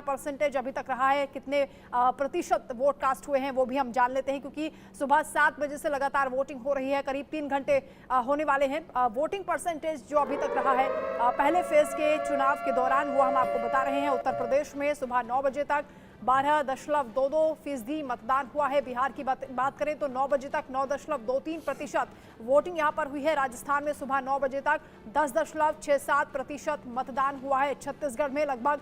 Percentage अभी तक रहा है, कितने प्रतिशत वोट कास्ट हुए हैं वो भी हम जान लेते हैं, क्योंकि सुबह 7 बजे से लगातार वोटिंग हो रही है। करीब 3 घंटे होने वाले हैं। वोटिंग परसेंटेज जो अभी तक रहा है पहले फेज के चुनाव के दौरान वो हम आपको बता रहे हैं। उत्तर प्रदेश में सुबह 9 बजे तक 12.22% मतदान हुआ है। बिहार की बात करें तो 9 बजे तक 9.23% वोटिंग यहां पर हुई है। राजस्थान में सुबह 9 बजे तक 10.67% मतदान हुआ है। छत्तीसगढ़ में लगभग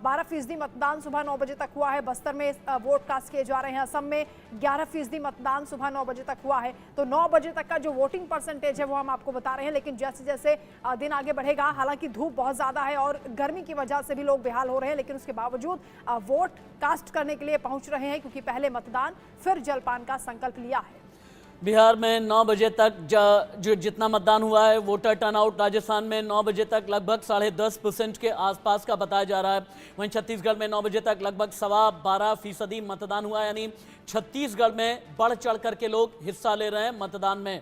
12% मतदान सुबह 9 बजे तक हुआ है। बस्तर में वोट कास्ट किए जा रहे हैं। असम में 11% मतदान सुबह 9 बजे तक हुआ है। तो 9 बजे तक का जो वोटिंग परसेंटेज है वो हम आपको बता रहे हैं। लेकिन जैसे जैसे दिन आगे बढ़ेगा, हालांकि धूप बहुत ज्यादा है और गर्मी की वजह से भी लोग बेहाल हो रहे हैं, लेकिन उसके बावजूद वोट कास्ट करने के लिए पहुंच रहे हैं, क्योंकि पहले मतदान फिर जलपान का संकल्प लिया है। बिहार में 9 बजे तक जो जितना मतदान हुआ है, वोटर टर्नआउट राजस्थान में 9 बजे तक लगभग 10.5% के आसपास का बताया जा रहा है। वहीं छत्तीसगढ़ में 9 बजे तक लगभग 12.25% मतदान हुआ, यानी छत्तीसगढ़ में बढ़ चढ़ करके लोग हिस्सा ले रहे हैं मतदान में।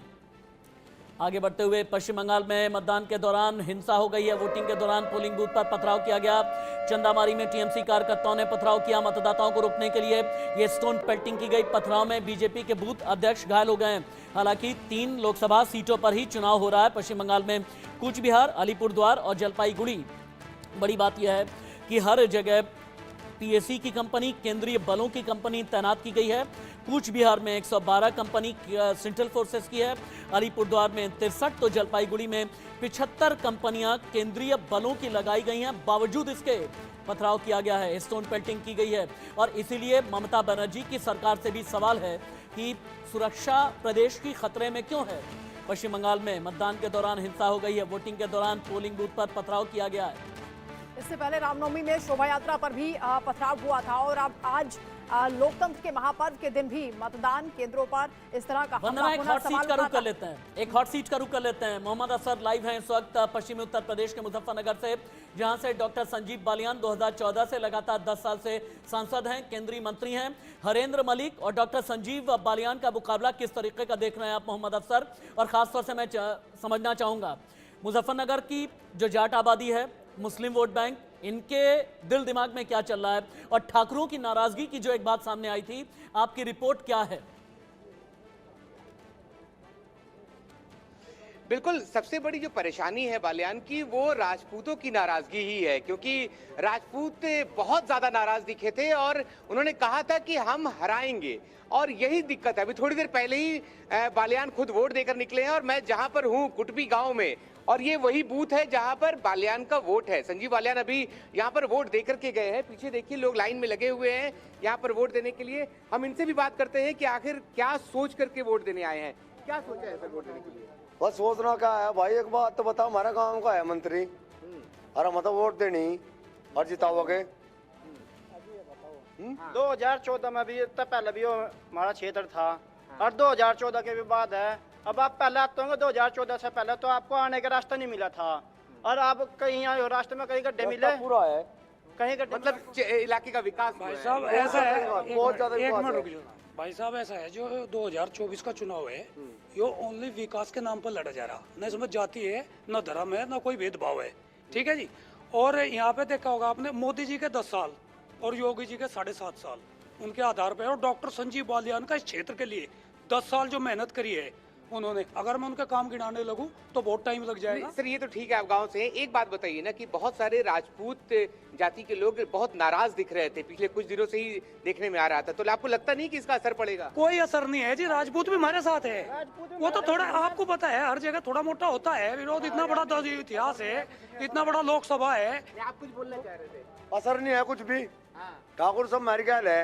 आगे बढ़ते हुए पश्चिम बंगाल में मतदान के दौरान हिंसा हो गई है। वोटिंग के दौरान पोलिंग बूथ पर पथराव किया गया। चंदामारी में टीएमसी कार्यकर्ताओं ने पथराव किया। मतदाताओं को रोकने के लिए ये स्टोन पेल्टिंग की गई। पथराव में बीजेपी के बूथ अध्यक्ष घायल हो गए हैं। हालांकि 3 लोकसभा सीटों पर ही चुनाव हो रहा है पश्चिम बंगाल में। कूच बिहार, अलीपुरद्वार और जलपाईगुड़ी। बड़ी बात यह है कि हर जगह पीएसी की कंपनी, केंद्रीय बलों की कंपनी तैनात की गई है। कूच बिहार में 112 कंपनी सेंट्रल फोर्सेस की है, अलीपुरद्वार में 63, तो जलपाईगुड़ी में 75 कंपनियां केंद्रीय बलों की लगाई गई हैं। बावजूद इसके पथराव किया गया है, स्टोन पेल्टिंग की गई है। और इसीलिए ममता बनर्जी की सरकार से भी सवाल है कि सुरक्षा प्रदेश की खतरे में क्यों है। पश्चिम बंगाल में मतदान के दौरान हिंसा हो गई है। वोटिंग के दौरान पोलिंग बूथ पर पथराव किया गया है। इससे पहले रामनवमी में शोभा यात्रा पर भी पथराव हुआ था और अब आज लोकतंत्र के महापर्व के दिन भी मतदान केंद्रों पर इस तरह का एक हॉट सीट का रुख कर लेते हैं। एक हॉट सीट का रुख कर लेते हैं। मोहम्मद असर लाइव हैं इस वक्त पश्चिमी उत्तर प्रदेश के मुजफ्फरनगर से, जहां से डॉक्टर संजीव बालियान 2014 से लगातार 10 साल से सांसद हैं, केंद्रीय मंत्री हैं। हरेंद्र मलिक और डॉक्टर संजीव बालियान का मुकाबला किस तरीके का देख रहे हैं आप मोहम्मद अफसर? और खासतौर से मैं समझना चाहूंगा मुजफ्फरनगर की जो जाट आबादी है, मुस्लिम वोट बैंक, इनके दिल दिमाग में क्या चल रहा है? और ठाकुरों की नाराजगी की जो एक बात सामने आई थी, आपकी रिपोर्ट क्या है? बिल्कुल, सबसे बड़ी जो परेशानी है बालियान की वो राजपूतों की नाराजगी ही है, क्योंकि राजपूत बहुत ज्यादा नाराज दिखे थे और उन्होंने कहा था कि हम हराएंगे, और यही दिक्कत है। अभी थोड़ी देर पहले ही बालियान खुद वोट देकर निकले हैं और मैं जहां पर हूं कुटबी गांव में, और ये वही बूथ है जहां पर बालियान का वोट है। संजीव बालियान अभी यहां पर वोट देकर के गए हैं। पीछे देखिए लोग लाइन में लगे हुए हैं यहां पर वोट देने के लिए। हम इनसे भी बात करते हैं कि आखिर क्या सोच करके वोट देने आए हैं, क्या सोचा है सर वोट देने के लिए? बस सोचना क्या है भाई, एक बात तो बताओ, हमारा गांव का है मंत्री और हम तो वोट देनी और जिताओगे। 2014 में भी तो पहले भी हमारा क्षेत्र था और 2014 के भी बाद है। अब आप पहले आते होंगे 2014 से पहले तो आपको आने का रास्ता नहीं मिला था, और आप कहीं आए हो रास्ते में कहीं गड्ढे मिले पूरा है, कहीं गड्ढे मतलब इलाके का विकास भाई साहब ऐसा है, बहुत ज्यादा एक विकास मिनट है। रुक जाओ भाई साहब। ऐसा है जो 2024 का चुनाव है, ये ओनली विकास के नाम पर लड़ा जा रहा, न इसमें जाति है, न धर्म है, न कोई भेदभाव है, ठीक है जी। और यहाँ पे देखा होगा आपने मोदी जी के 10 साल और योगी जी के 7.5 साल, उनके आधार पर, और डॉक्टर संजीव बालियान का इस क्षेत्र के लिए 10 साल जो मेहनत करी है उन्होंने, अगर मैं उनका काम गिनाने लगूं तो बहुत टाइम लग जाएगा। सर ये तो ठीक है, आप गांव से हैं। एक बात बताइए ना कि बहुत सारे राजपूत जाति के लोग बहुत नाराज दिख रहे थे, पिछले कुछ दिनों से ही देखने में आ रहा था, तो आपको लगता नहीं कि इसका असर पड़ेगा? कोई असर नहीं है जी, राजपूत भी हमारे साथ है। वो तो थोड़ा आपको पता है हर जगह थोड़ा मोटा होता है विरोध। इतना बड़ा इतिहास है, इतना बड़ा लोकसभा है। आप कुछ बोलना चाह रहे थे? असर नहीं है कुछ भी। ठाकुर सब मेरी गैल है,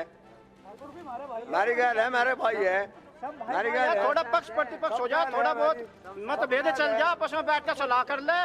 मेरी गैल है, मेरे भाई है, मेरी गैल है। थोड़ा पक्ष प्रतिपक्ष हो जा, थोड़ा बहुत मतभेद चल जा, आपस में बैठ कर सलाह कर ले।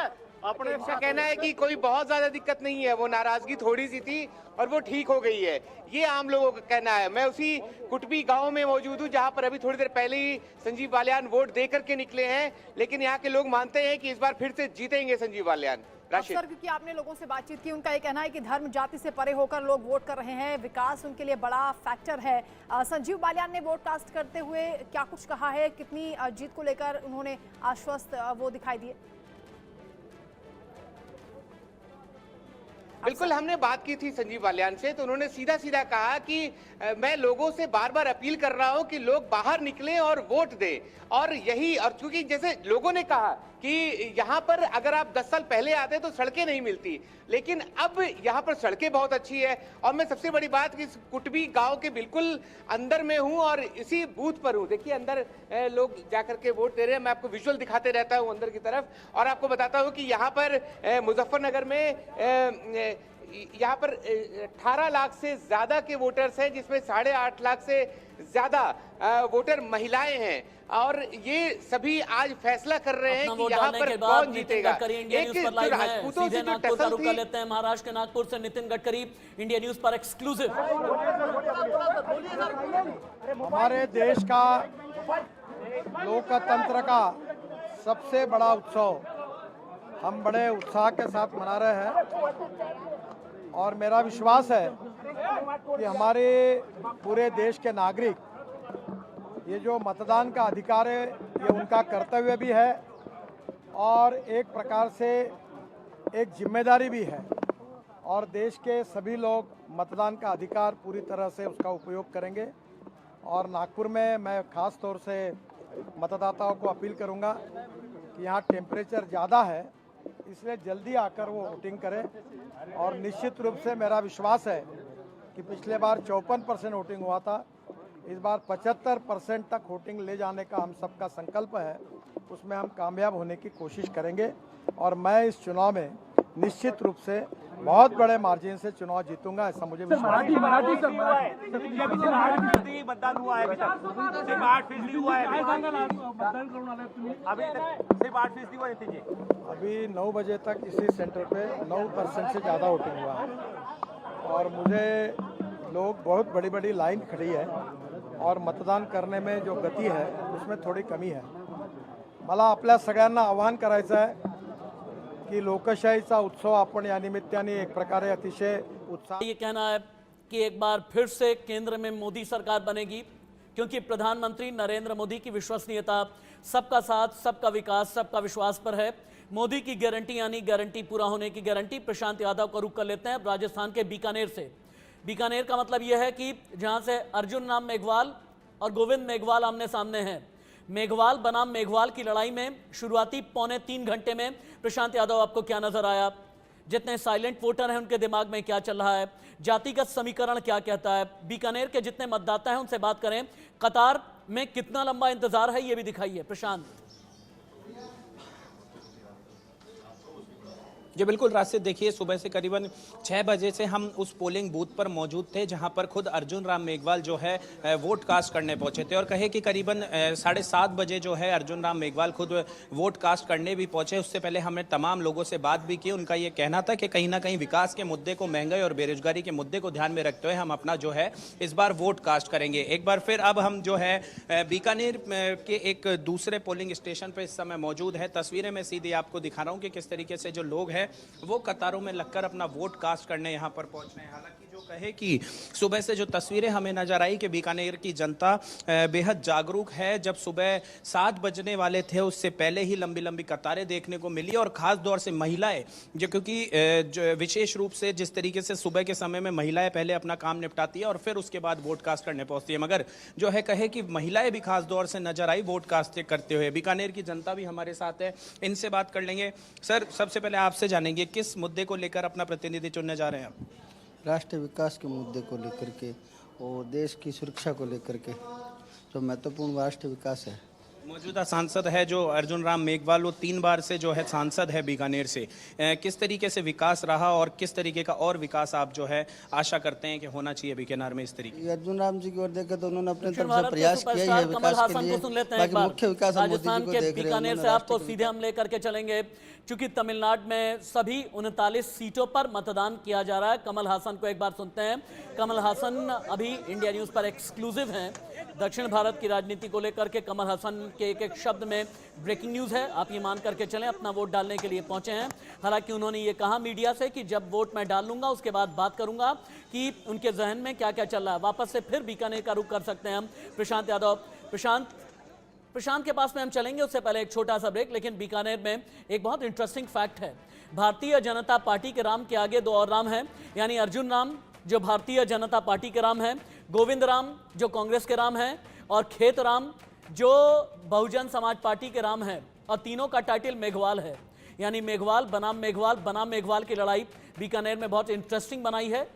अपने इसका कहना है कि कोई बहुत ज्यादा दिक्कत नहीं है, वो नाराजगी थोड़ी सी थी और वो ठीक हो गई है, ये आम लोगों का कहना है। मैं उसी कुटबी गांव में मौजूद हूं जहां पर अभी थोड़ी देर पहले ही संजीव बालियान वोट दे करके निकले हैं, लेकिन यहाँ के लोग मानते हैं कि इस बार फिर से जीतेंगे संजीव बालियान। सर, क्योंकि आपने लोगों से बातचीत की, उनका ये कहना है कि धर्म जाति से परे होकर लोग वोट कर रहे हैं, विकास उनके लिए बड़ा फैक्टर है। संजीव बालियान ने वोट कास्ट करते हुए क्या कुछ कहा है, कितनी जीत को लेकर उन्होंने आश्वस्त वो दिखाई दिए? बिल्कुल, हमने बात की थी संजीव बालियान से, तो उन्होंने सीधा सीधा कहा कि मैं लोगों से बार बार अपील कर रहा हूं कि लोग बाहर निकलें और वोट दें। और यही, और क्योंकि जैसे लोगों ने कहा कि यहाँ पर अगर आप 10 साल पहले आते तो सड़कें नहीं मिलती, लेकिन अब यहाँ पर सड़कें बहुत अच्छी है। और मैं सबसे बड़ी बात कि कुटबी गांव के बिल्कुल अंदर में हूँ और इसी बूथ पर हूँ। देखिए अंदर लोग जाकर के वोट दे रहे हैं। मैं आपको विजुअल दिखाते रहता हूँ अंदर की तरफ, और आपको बताता हूँ कि यहाँ पर मुजफ्फरनगर में यहाँ पर 18 लाख से ज्यादा के वोटर्स हैं, जिसमें 8.5 लाख से ज्यादा वोटर महिलाएं हैं। और ये सभी आज फैसला कर रहे हैं कि यहाँ पर कौन जीतेगा। एक राजपूतों से जो टसल थी, लेते हैं महाराष्ट्र के नागपुर से नितिन गडकरी, इंडिया न्यूज पर एक्सक्लूसिव। हमारे देश का लोकतंत्र का सबसे बड़ा उत्सव हम बड़े उत्साह के साथ मना रहे हैं, और मेरा विश्वास है कि हमारे पूरे देश के नागरिक, ये जो मतदान का अधिकार है ये उनका कर्तव्य भी है और एक प्रकार से एक जिम्मेदारी भी है, और देश के सभी लोग मतदान का अधिकार पूरी तरह से उसका उपयोग करेंगे। और नागपुर में मैं ख़ास तौर से मतदाताओं को अपील करूंगा कि यहाँ टेम्परेचर ज़्यादा है, इसलिए जल्दी आकर वो वोटिंग करें। और निश्चित रूप से मेरा विश्वास है कि पिछले बार 54% वोटिंग हुआ था, इस बार 75% तक वोटिंग ले जाने का हम सबका संकल्प है, उसमें हम कामयाब होने की कोशिश करेंगे। और मैं इस चुनाव में निश्चित रूप से बहुत बड़े मार्जिन से चुनाव जीतूंगा, ऐसा मुझे विश्वास है। मतदान हुआ है अभी तक सिर्फ 8% हुआ है, अभी तक सिर्फ 8% हुआ है। अभी 9 बजे तक इसी सेंटर पे 9% से ज़्यादा वोटिंग हुआ है, और मुझे लोग बहुत बड़ी बड़ी लाइन खड़ी है, और मतदान करने में जो गती है उसमें थोड़ी कमी है। मला आपल्या सगळ्यांना आवाहन करायचं आहे की लोकशाहीचा उत्सव आपण या निमित्ताने एक प्रकारे अतिशय उत्साह। ये कहना है कि एक बार फिर से केंद्र में मोदी सरकार बनेगी, क्योंकि प्रधानमंत्री नरेंद्र मोदी की विश्वसनीयता सबका साथ, सबका विकास, सबका विश्वास पर है। मोदी की गारंटी यानी गारंटी पूरा होने की गारंटी। प्रशांत यादव का रुख कर लेते हैं राजस्थान के बीकानेर से। बीकानेर का मतलब यह है कि जहां से अर्जुन राम मेघवाल और गोविंद मेघवाल आमने सामने हैं। मेघवाल बनाम मेघवाल की लड़ाई में शुरुआती 3.25 घंटे में प्रशांत यादव आपको क्या नजर आया? जितने साइलेंट वोटर हैं उनके दिमाग में क्या चल रहा है? जातिगत समीकरण क्या कहता है? बीकानेर के जितने मतदाता हैं उनसे बात करें। कतार में कितना लंबा इंतजार है ये भी दिखाइए प्रशांत। जी बिल्कुल राशिद, देखिए सुबह से करीबन 6 बजे से हम उस पोलिंग बूथ पर मौजूद थे, जहां पर खुद अर्जुन राम मेघवाल जो है वोट कास्ट करने पहुंचे थे, और कहे कि करीबन 7:30 बजे जो है अर्जुन राम मेघवाल खुद वोट कास्ट करने भी पहुंचे। उससे पहले हमने तमाम लोगों से बात भी की। उनका ये कहना था कि कहीं ना कहीं विकास के मुद्दे को, महंगाई और बेरोजगारी के मुद्दे को ध्यान में रखते हुए हम अपना जो है इस बार वोट कास्ट करेंगे। एक बार फिर अब हम जो है बीकानेर के एक दूसरे पोलिंग स्टेशन पर इस समय मौजूद है। तस्वीरें मैं सीधी आपको दिखा रहा हूँ कि किस तरीके से जो लोग हैं वो कतारों में लगकर अपना वोट कास्ट करने यहां पर पहुंच रहे हैं। हालांकि जो कहे कि सुबह से जो तस्वीरें हमें नजर आई कि बीकानेर की जनता बेहद जागरूक है। जब सुबह 7 बजने वाले थे उससे पहले ही लंबी लंबी कतारें देखने को मिली, और खास तौर से महिलाएं, जो क्योंकि विशेष रूप से जिस तरीके से सुबह के समय में महिलाएं पहले अपना काम निपटाती है और फिर उसके बाद वोट कास्ट करने पहुंचती है, मगर जो है कहे कि महिलाएं भी खास तौर से नजर आई वोट कास्ट करते हुए। बीकानेर की जनता भी हमारे साथ है, इनसे बात कर लेंगे। सर, सबसे पहले आपसे जानेंगे किस मुद्दे को लेकर अपना प्रतिनिधि चुनने जा रहे हैं आप? राष्ट्रीय विकास के मुद्दे को लेकर के और देश की सुरक्षा को लेकर के जो महत्वपूर्ण राष्ट्रीय विकास है। मौजूदा सांसद है जो अर्जुन राम मेघवाल, वो 3 बार से जो है सांसद है बीकानेर से। किस तरीके से विकास रहा और किस तरीके का और विकास आप जो है आशा करते हैं कि होना चाहिए बीकानेर में इस तरीके? अर्जुन राम जी की ओर देखें तो उन्होंने अपने तरफ से प्रयास किया ही है विकास के लिए। बाकी मुख्य विकास हम मोदी जी को देख रहे हैं। बीकानेर से आपको सीधे हम लेकर के चलेंगे, क्योंकि तमिलनाडु में सभी 39 सीटों पर मतदान किया जा रहा है। कमल हासन को एक बार सुनते हैं। कमल हासन अभी इंडिया न्यूज पर एक्सक्लूसिव हैं। दक्षिण भारत की राजनीति को लेकर के कमल हासन के एक शब्द में ब्रेकिंग न्यूज है, आप ये मान करके चलें, अपना वोट डालने के लिए पहुंचे हैं। हालांकि उन्होंने ये कहा मीडिया से कि जब वोट मैं डाल लूंगा उसके बाद बात करूंगा कि उनके जहन में क्या क्या चल रहा है। वापस से फिर बीकानेर का रुख कर सकते हैं हम प्रशांत यादव। प्रशांत, प्रशांत के पास में हम चलेंगे, उससे पहले एक छोटा सा ब्रेक। लेकिन बीकानेर में एक बहुत इंटरेस्टिंग फैक्ट है। भारतीय जनता पार्टी के राम के आगे दो और राम हैं, यानी अर्जुन राम जो भारतीय जनता पार्टी के राम हैं, गोविंद राम जो कांग्रेस के राम हैं, और खेत राम जो बहुजन समाज पार्टी के राम हैं। और तीनों का टाइटल मेघवाल है, यानी मेघवाल बनाम मेघवाल की लड़ाई बीकानेर में बहुत इंटरेस्टिंग बनाई है।